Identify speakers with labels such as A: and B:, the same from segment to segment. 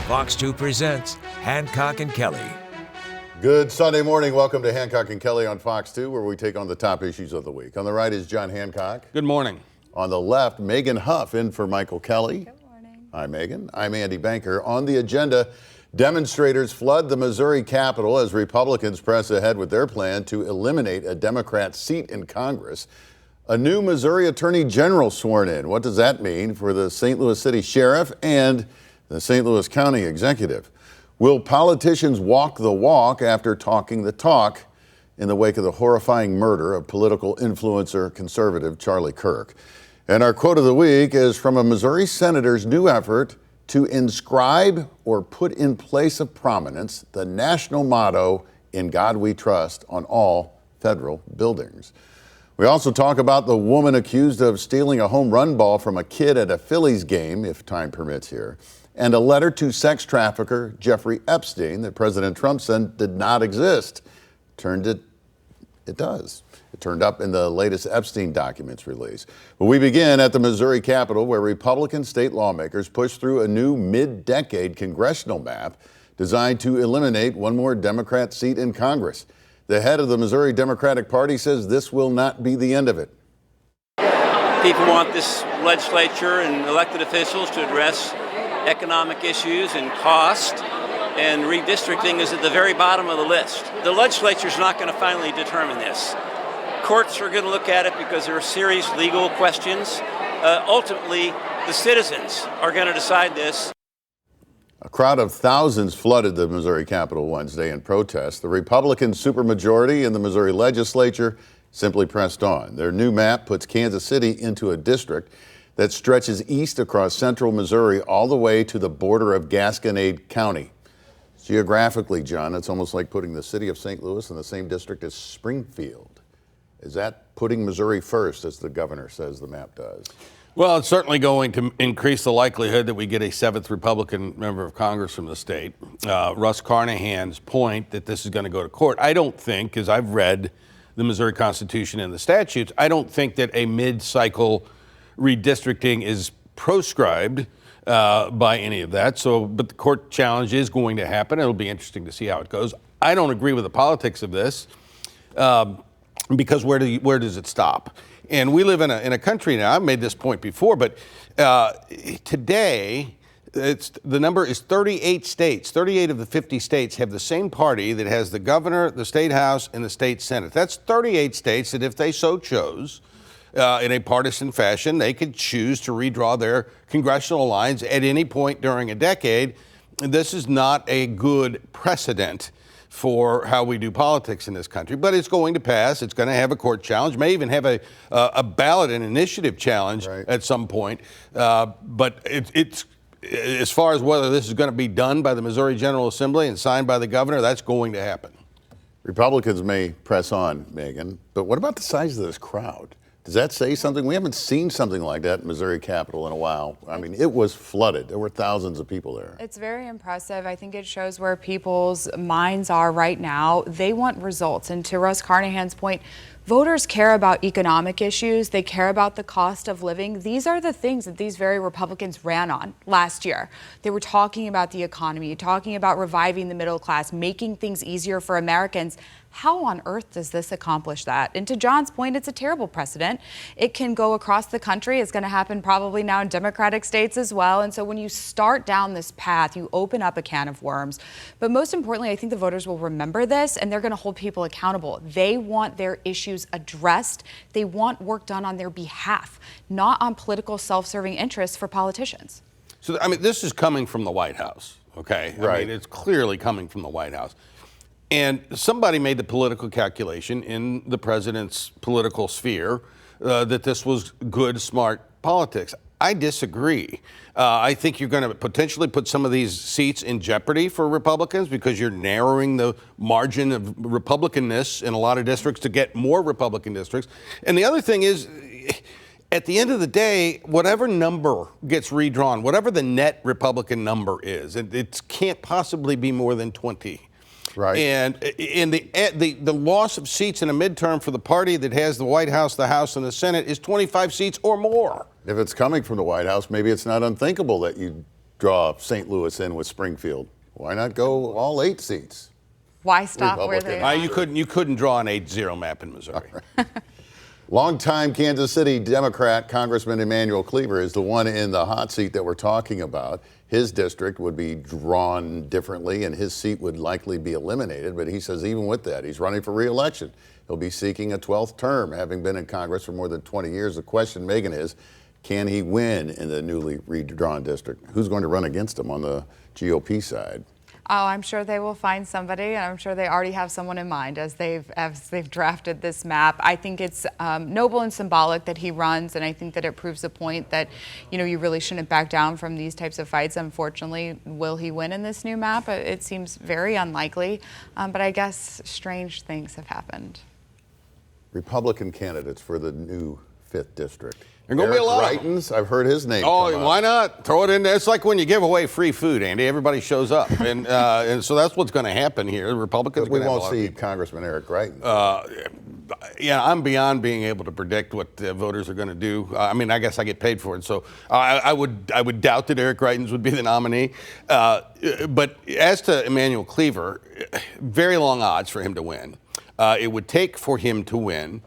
A: Fox 2 presents Hancock and Kelley.
B: Good Sunday morning. Welcome to Hancock and Kelley on Fox 2, where we take on the top issues of the week. On the right is John Hancock.
C: Good morning.
B: On the left, Megan Huff in for Michael Kelley.
D: Good morning.
B: Hi, Megan. I'm Andy Banker. On the agenda, demonstrators flood the Missouri Capitol as Republicans press ahead with their plan to eliminate a Democrat seat in Congress. A new Missouri Attorney General sworn in. What does that mean for the St. Louis City Sheriff and the St. Louis County Executive? Will politicians walk the walk after talking the talk in the wake of the horrifying murder of political influencer conservative Charlie Kirk? And our quote of the week is from a Missouri senator's new effort to inscribe or put in place of prominence the national motto, "In God We Trust," on all federal buildings. We also talk about the woman accused of stealing a home run ball from a kid at a Phillies game, if time permits here, and a letter to sex trafficker Jeffrey Epstein that President Trump said did not exist. It does. It turned up in the latest Epstein documents release. But we begin at the Missouri Capitol, where Republican state lawmakers pushed through a new mid-decade congressional map designed to eliminate one more Democrat seat in Congress. The head of the Missouri Democratic Party says this will not be the end of it.
E: People want this legislature and elected officials to address economic issues and cost, and redistricting is at the very bottom of the list. The legislature's not going to finally determine this. Courts are going to look at it because there are serious legal questions. Ultimately, the citizens are going to decide this.
B: A crowd of thousands flooded the Missouri Capitol Wednesday in protest. The Republican supermajority in the Missouri legislature simply pressed on. Their new map puts Kansas City into a district that stretches east across central Missouri all the way to the border of Gasconade County. Geographically, John, it's almost like putting the city of St. Louis in the same district as Springfield. Is that putting Missouri first, as the governor says the map does?
C: Well, it's certainly going to increase the likelihood that we get a 7th Republican member of Congress from the state. Russ Carnahan's point that this is going to go to court. I don't think, as I've read the Missouri Constitution and the statutes, I don't think that a mid-cycle redistricting is proscribed by any of that. But the court challenge is going to happen. It'll be interesting to see how it goes. I don't agree with the politics of this because where does it stop? And we live in a country now, I've made this point before, but today the number is 38 states. 38 of the 50 states have the same party that has the governor, the state house, and the state senate. That's 38 states that if they so chose, in a partisan fashion, they could choose to redraw their congressional lines at any point during a decade. This is not a good precedent for how we do politics in this country, but it's going to pass. It's going to have a court challenge, may even have a ballot and initiative challenge at some point. But it's as far as whether this is going to be done by the Missouri General Assembly and signed by the governor, that's going to happen.
B: Republicans may press on, Megan, but what about the size of this crowd? Does that say something? We haven't seen something like that in Missouri Capitol in a while. I mean, it was flooded. There were thousands of people there.
D: It's very impressive. I think it shows where people's minds are right now. They want results. And to Russ Carnahan's point, voters care about economic issues. They care about the cost of living. These are the things that these very Republicans ran on last year. They were talking about the economy, talking about reviving the middle class, making things easier for Americans. How on earth does this accomplish that? And to John's point, it's a terrible precedent. It can go across the country. It's going to happen probably now in Democratic states as well. And so when you start down this path, you open up a can of worms. But most importantly, I think the voters will remember this and they're going to hold people accountable. They want their issues addressed. They want work done on their behalf, not on political self-serving interests for politicians.
C: So, I mean, this is coming from the White House, okay?
B: Right.
C: I mean, it's clearly coming from the White House. And somebody made the political calculation in the president's political sphere that this was good, smart politics. I disagree. I think you're going to potentially put some of these seats in jeopardy for Republicans because you're narrowing the margin of Republicanness in a lot of districts to get more Republican districts. And the other thing is, at the end of the day, whatever number gets redrawn, whatever the net Republican number is, it can't possibly be more than 20.
B: Right.
C: And the loss of seats in a midterm for the party that has the White House, the House, and the Senate is 25 seats or more.
B: If it's coming from the White House, maybe it's not unthinkable that you draw St. Louis in with Springfield. Why not go all 8 seats?
D: Why stop where they are?
C: You couldn't draw an 8-0 map in Missouri.
B: Longtime Kansas City Democrat Congressman Emmanuel Cleaver is the one in the hot seat that we're talking about. His district would be drawn differently and his seat would likely be eliminated. But he says even with that, he's running for re-election. He'll be seeking a 12th term, having been in Congress for more than 20 years. The question, Megan, is can he win in the newly redrawn district? Who's going to run against him on the GOP side?
D: Oh, I'm sure they will find somebody, and I'm sure they already have someone in mind as they've drafted this map. I think it's noble and symbolic that he runs, and I think that it proves a point that, you really shouldn't back down from these types of fights. Unfortunately, will he win in this new map? It seems very unlikely, but I guess strange things have happened.
B: Republican candidates for the new 5th district.
C: There are going to be a lot.
B: Greitens, I've heard his name.
C: Oh, why not? Throw it in there. It's like when you give away free food, Andy. Everybody shows up. And so that's what's going to happen here. The Republicans
B: we won't see Congressman Eric Greitens.
C: Yeah, I'm beyond being able to predict what the voters are going to do. I mean, I guess I get paid for it. So I would doubt that Eric Greitens would be the nominee. But as to Emmanuel Cleaver, very long odds for him to win. It would take for him to win.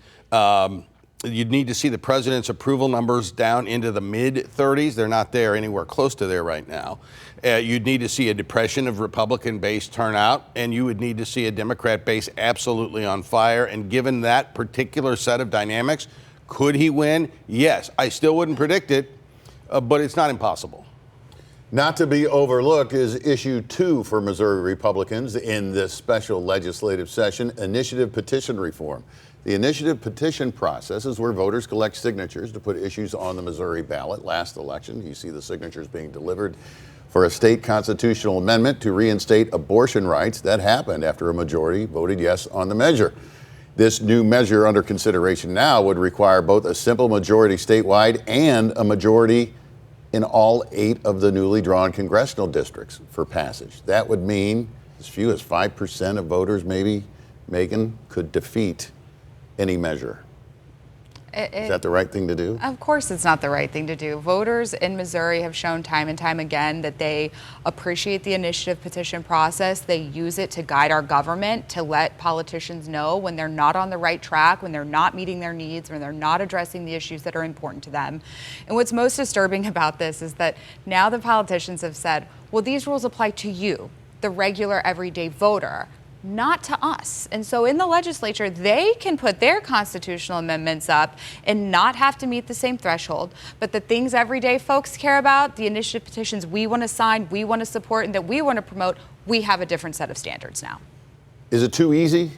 C: You'd need to see the president's approval numbers down into the mid-30s. They're not there anywhere close to there right now. You'd need to see a depression of Republican-based turnout, and you would need to see a Democrat base absolutely on fire. And given that particular set of dynamics, could he win? Yes. I still wouldn't predict it, but it's not impossible.
B: Not to be overlooked is issue 2 for Missouri Republicans in this special legislative session, initiative petition reform. The initiative petition process is where voters collect signatures to put issues on the Missouri ballot. Last election, you see the signatures being delivered for a state constitutional amendment to reinstate abortion rights. That happened after a majority voted yes on the measure. This new measure under consideration now would require both a simple majority statewide and a majority in all 8 of the newly drawn congressional districts for passage. That would mean as few as 5% of voters, maybe, Megan, could defeat any measure. Is that the right thing to do?
D: Of course it's not the right thing to do. Voters in Missouri have shown time and time again that they appreciate the initiative petition process. They use it to guide our government, to let politicians know when they're not on the right track, when they're not meeting their needs, when they're not addressing the issues that are important to them. And what's most disturbing about this is that now the politicians have said, well, these rules apply to you, the regular everyday voter, not to us. And so in the legislature, they can put their constitutional amendments up and not have to meet the same threshold. But the things everyday folks care about, the initiative petitions we want to sign, we want to support, and that we want to promote, we have a different set of standards now.
B: Is it too easy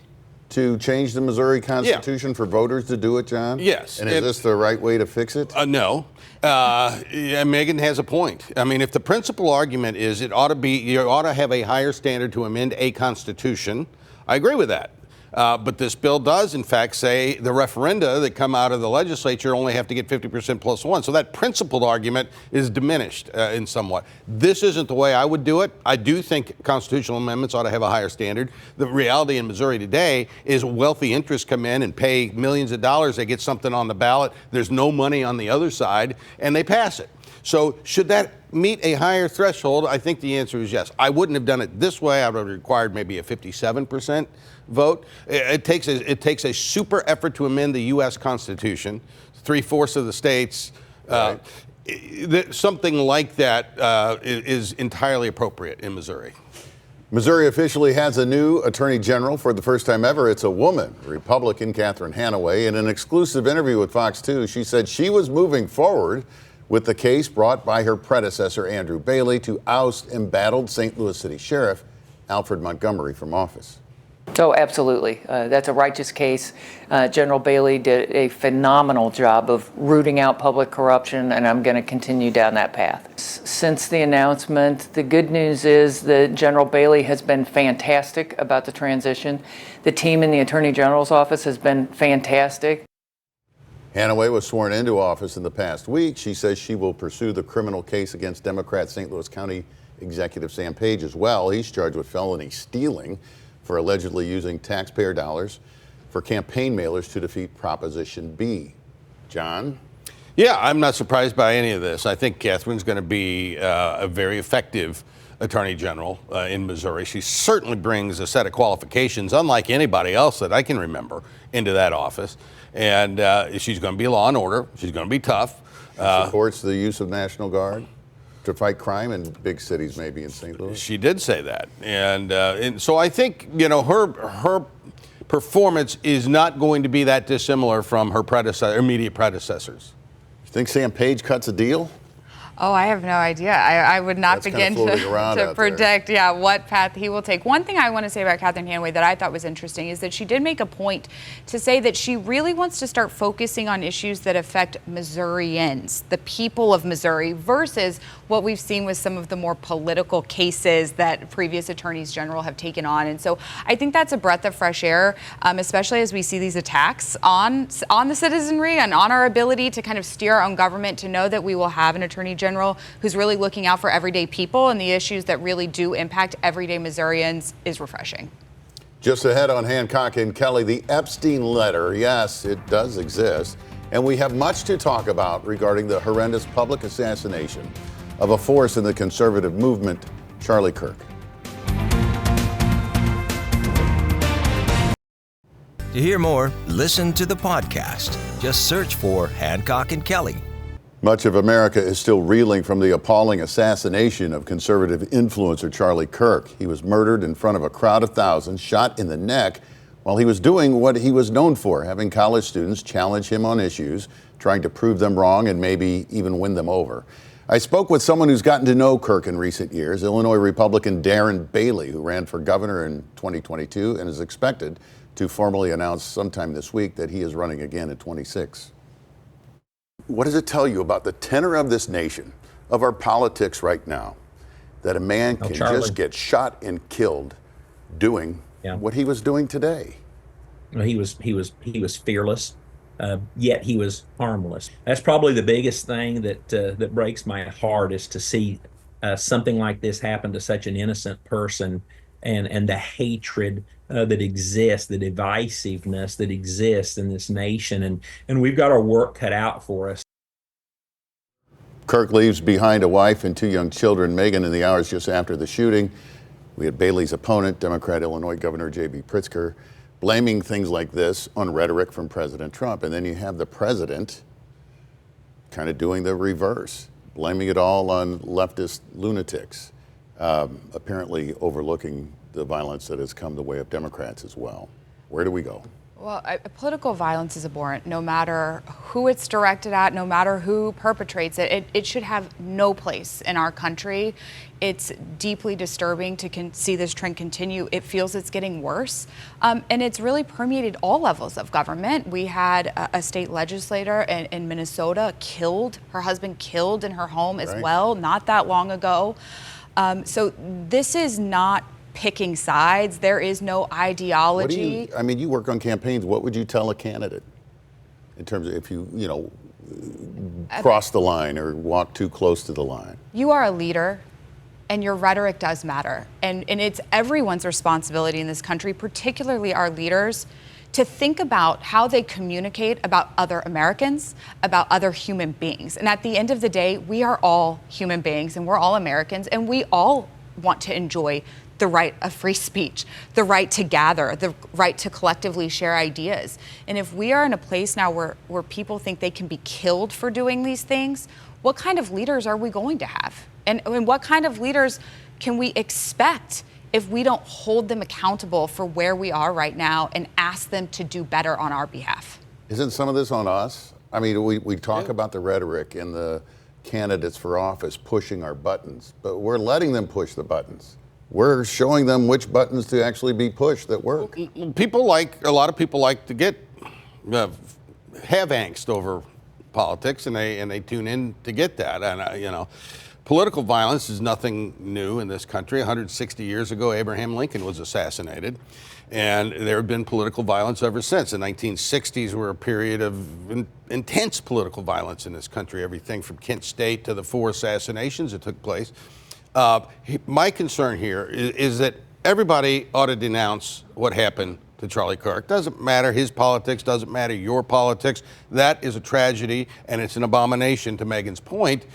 B: to change the Missouri Constitution for voters to do it, John?
C: Yes.
B: And is this the right way to fix it?
C: No. Megan has a point. I mean, if the principal argument is you ought to have a higher standard to amend a constitution, I agree with that. But this bill does, in fact, say the referenda that come out of the legislature only have to get 50% plus 1. So that principled argument is diminished in somewhat. This isn't the way I would do it. I do think constitutional amendments ought to have a higher standard. The reality in Missouri today is wealthy interests come in and pay millions of dollars. They get something on the ballot. There's no money on the other side, and they pass it. So should that meet a higher threshold? I think the answer is yes. I wouldn't have done it this way. I would have required maybe a 57% vote. It takes a super effort to amend the U.S. Constitution, 3/4 of the states. Right. Something like that is entirely appropriate in Missouri.
B: Missouri officially has a new attorney general for the first time ever. It's a woman, Republican Catherine Hanaway. In an exclusive interview with Fox 2, she said she was moving forward with the case brought by her predecessor, Andrew Bailey, to oust embattled St. Louis City Sheriff Alfred Montgomery from office.
F: Oh, absolutely. That's a righteous case. General Bailey did a phenomenal job of rooting out public corruption, and I'm going to continue down that path. Since the announcement, the good news is that General Bailey has been fantastic about the transition. The team in the Attorney General's office has been fantastic.
B: Hanaway was sworn into office in the past week. She says she will pursue the criminal case against Democrat St. Louis County Executive Sam Page as well. He's charged with felony stealing for allegedly using taxpayer dollars for campaign mailers to defeat Proposition B. John?
C: Yeah, I'm not surprised by any of this. I think Catherine's going to be a very effective Attorney General in Missouri. She certainly brings a set of qualifications, unlike anybody else that I can remember, into that office. And she's going to be law and order. She's going to be tough.
B: Supports the use of National Guard to fight crime in big cities, maybe in St. Louis.
C: She did say that. And so I think, her performance is not going to be that dissimilar from her immediate predecessors.
B: You think Sam Page cuts a deal?
D: Oh, I have no idea. I would not begin to predict, what path he will take. One thing I want to say about Catherine Hanway that I thought was interesting is that she did make a point to say that she really wants to start focusing on issues that affect Missourians, the people of Missouri, versus what we've seen with some of the more political cases that previous attorneys general have taken on. And so I think that's a breath of fresh air, especially as we see these attacks on the citizenry and on our ability to kind of steer our own government, to know that we will have an attorney general who's really looking out for everyday people and the issues that really do impact everyday Missourians is refreshing.
B: Just ahead on Hancock and Kelley, the Epstein letter. Yes, it does exist. And we have much to talk about regarding the horrendous public assassination of a force in the conservative movement, Charlie Kirk.
A: To hear more, listen to the podcast. Just search for Hancock and Kelley.
B: Much of America is still reeling from the appalling assassination of conservative influencer Charlie Kirk. He was murdered in front of a crowd of thousands, shot in the neck, while he was doing what he was known for, having college students challenge him on issues, trying to prove them wrong and maybe even win them over. I spoke with someone who's gotten to know Kirk in recent years, Illinois Republican Darren Bailey, who ran for governor in 2022 and is expected to formally announce sometime this week that he is running again at 26. What does it tell you about the tenor of this nation, of our politics right now, that a man can just get shot and killed doing what he was doing today?
G: Well, he was fearless, yet he was harmless. That's probably the biggest thing that breaks my heart, is to see something like this happen to such an innocent person, and the hatred that exists, the divisiveness that exists in this nation, and we've got our work cut out for us.
B: Kirk leaves behind a wife and 2 young children, Megan, in the hours just after the shooting. We had Bailey's opponent, Democrat Illinois Governor J.B. Pritzker, blaming things like this on rhetoric from President Trump. And then you have the president kind of doing the reverse, blaming it all on leftist lunatics, apparently overlooking the violence that has come the way of Democrats as well. Where do we go?
D: Well, political violence is abhorrent, no matter who it's directed at, no matter who perpetrates it. It should have no place in our country. It's deeply disturbing to see this trend continue. It feels it's getting worse, and it's really permeated all levels of government. We had a state legislator in Minnesota her husband killed in her home as well, not that long ago. So this is not picking sides. There is no ideology.
B: You work on campaigns. What would you tell a candidate in terms of if you cross the line or walk too close to the line?
D: You are a leader, and your rhetoric does matter. And it's everyone's responsibility in this country, particularly our leaders, to think about how they communicate about other Americans, about other human beings. And at the end of the day, we are all human beings, and we're all Americans, and we all want to enjoy the right of free speech, the right to gather, the right to collectively share ideas. And if we are in a place now where people think they can be killed for doing these things, what kind of leaders are we going to have? And what kind of leaders can we expect if we don't hold them accountable for where we are right now and ask them to do better on our behalf?
B: Isn't some of this on us? We talk about the rhetoric and the candidates for office pushing our buttons, but we're letting them push the buttons. We're showing them which buttons to actually be pushed that work.
C: A lot of people like to have angst over politics, and they tune in to get that. And political violence is nothing new in this country. 160 years ago, Abraham Lincoln was assassinated, and there have been political violence ever since. The 1960s were a period of intense political violence in this country. Everything from Kent State to the 4 assassinations that took place. My concern here is that everybody ought to denounce what happened to Charlie Kirk. Doesn't matter his politics, doesn't matter your politics. That is a tragedy, and it's an abomination, to Megan's point.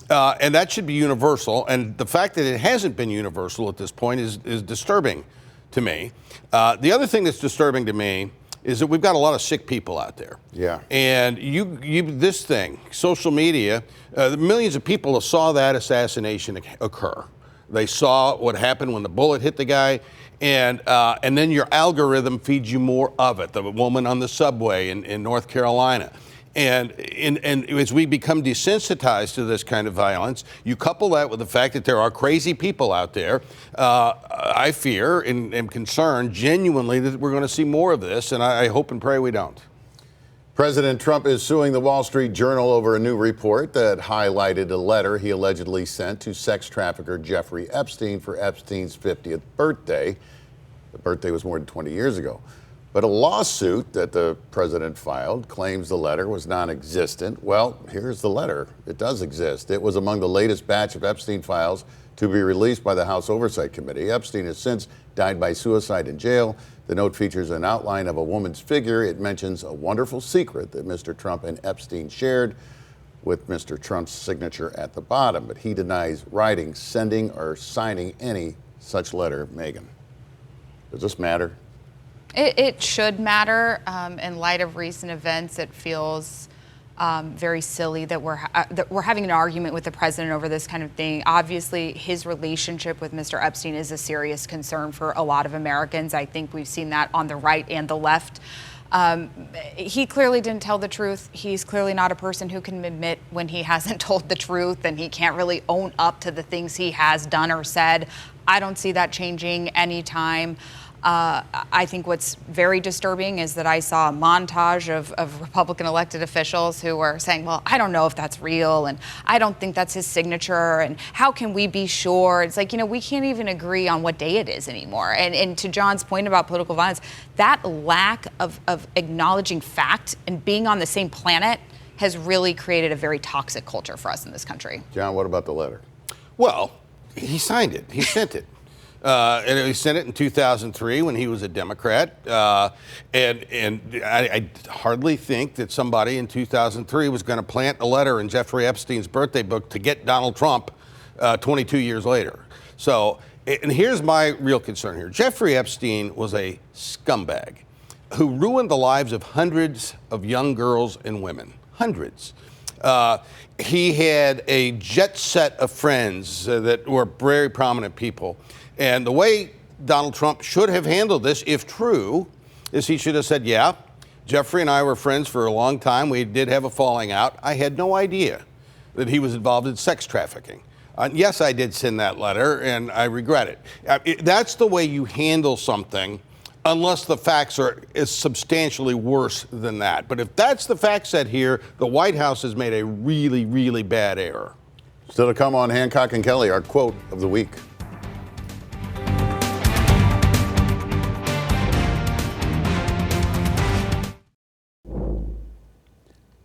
C: And that should be universal. And the fact that it hasn't been universal at this point is disturbing to me. The other thing that's disturbing to me is that we've got a lot of sick people out there.
B: Yeah.
C: And this thing, social media, millions of people saw that assassination occur. They saw what happened when the bullet hit the guy, and then your algorithm feeds you more of it. The woman on the subway in North Carolina. And as we become desensitized to this kind of violence, you couple that with the fact that there are crazy people out there. I fear and am concerned genuinely that we're going to see more of this, and I hope and pray we don't.
B: President Trump is suing the Wall Street Journal over a new report that highlighted a letter he allegedly sent to sex trafficker Jeffrey Epstein for Epstein's 50th birthday. The birthday was more than 20 years ago. But a lawsuit that the president filed claims the letter was non-existent. Well, here's the letter. It does exist. It was among the latest batch of Epstein files to be released by the House Oversight Committee. Epstein has since died by suicide in jail. The note features an outline of a woman's figure. It mentions a wonderful secret that Mr. Trump and Epstein shared, with Mr. Trump's signature at the bottom. But he denies writing, sending, or signing any such letter. Megan, does this matter?
D: It should matter. In light of recent events, it feels very silly that we're having an argument with the president over this kind of thing. Obviously, his relationship with Mr. Epstein is a serious concern for a lot of Americans. I think we've seen that on the right and the left. He clearly didn't tell the truth. He's clearly not a person who can admit when he hasn't told the truth, and he can't really own up to the things he has done or said. I don't see that changing anytime. I think what's very disturbing is that I saw a montage of Republican elected officials who were saying, well, I don't know if that's real, and I don't think that's his signature, and how can we be sure? It's like, we can't even agree on what day it is anymore. And to John's point about political violence, that lack of acknowledging fact and being on the same planet has really created a very toxic culture for us in this country.
B: John, what about the letter?
C: Well, he signed it. He sent it. And he sent it in 2003 when he was a Democrat. And I hardly think that somebody in 2003 was going to plant a letter in Jeffrey Epstein's birthday book to get Donald Trump 22 years later. So, and here's my real concern here. Jeffrey Epstein was a scumbag who ruined the lives of hundreds of young girls and women. Hundreds. He had a jet set of friends that were very prominent people. And the way Donald Trump should have handled this, if true, is he should have said, yeah, Jeffrey and I were friends for a long time. We did have a falling out. I had no idea that he was involved in sex trafficking. Yes, I did send that letter, and I regret it. That's the way you handle something, unless the facts are substantially worse than that. But if that's the fact set here, the White House has made a really, really bad error.
B: Still to come on Hancock and Kelley, our quote of the week.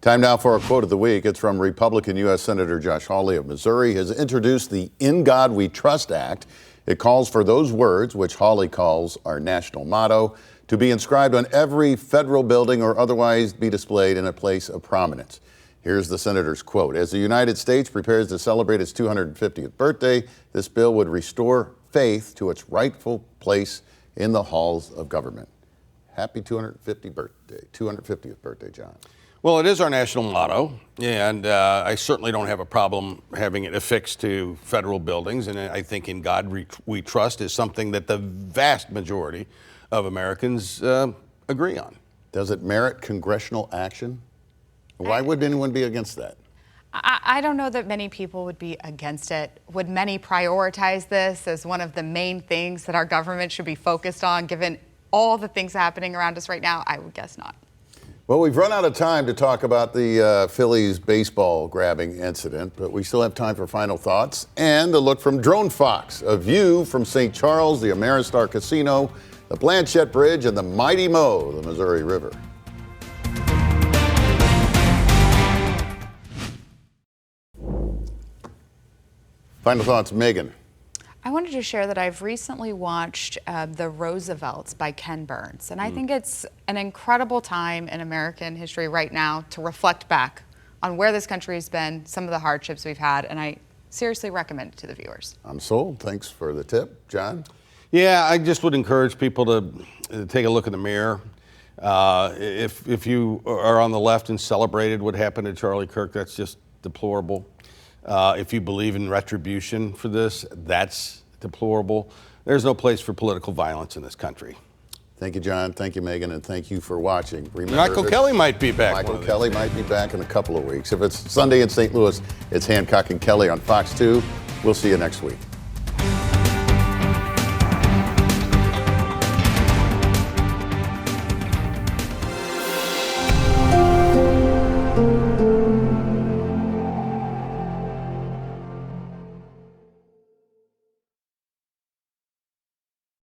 B: Time now for our quote of the week. It's from Republican U.S. Senator Josh Hawley of Missouri. He has introduced the In God We Trust Act. It calls for those words, which Hawley calls our national motto, to be inscribed on every federal building or otherwise be displayed in a place of prominence. Here's the senator's quote. As the United States prepares to celebrate its 250th birthday, this bill would restore faith to its rightful place in the halls of government. Happy 250th birthday, John.
C: Well, it is our national motto, and I certainly don't have a problem having it affixed to federal buildings. And I think In God We Trust is something that the vast majority of Americans agree on.
B: Does it merit congressional action? Why would anyone be against that?
D: I don't know that many people would be against it. Would many prioritize this as one of the main things that our government should be focused on, given all the things happening around us right now? I would guess not.
B: Well, we've run out of time to talk about the Phillies baseball grabbing incident, but we still have time for final thoughts and a look from Drone Fox, a view from St. Charles, the Ameristar Casino, the Blanchette Bridge, and the mighty Mo, the Missouri River. Final thoughts, Megan.
D: I wanted to share that I've recently watched The Roosevelts by Ken Burns, and I think it's an incredible time in American history right now to reflect back on where this country has been, some of the hardships we've had, and I seriously recommend it to the viewers.
B: I'm sold. Thanks for the tip. John?
C: Yeah, I just would encourage people to take a look in the mirror. If you are on the left and celebrated what happened to Charlie Kirk, that's just deplorable. If you believe in retribution for this, that's deplorable. There's no place for political violence in this country.
B: Thank you, John. Thank you, Megan, and thank you for watching. Remember,
C: Michael Kelley might be back.
B: Michael Kelley might be back in a couple of weeks. If it's Sunday in St. Louis, it's Hancock and Kelley on Fox 2. We'll see you next week.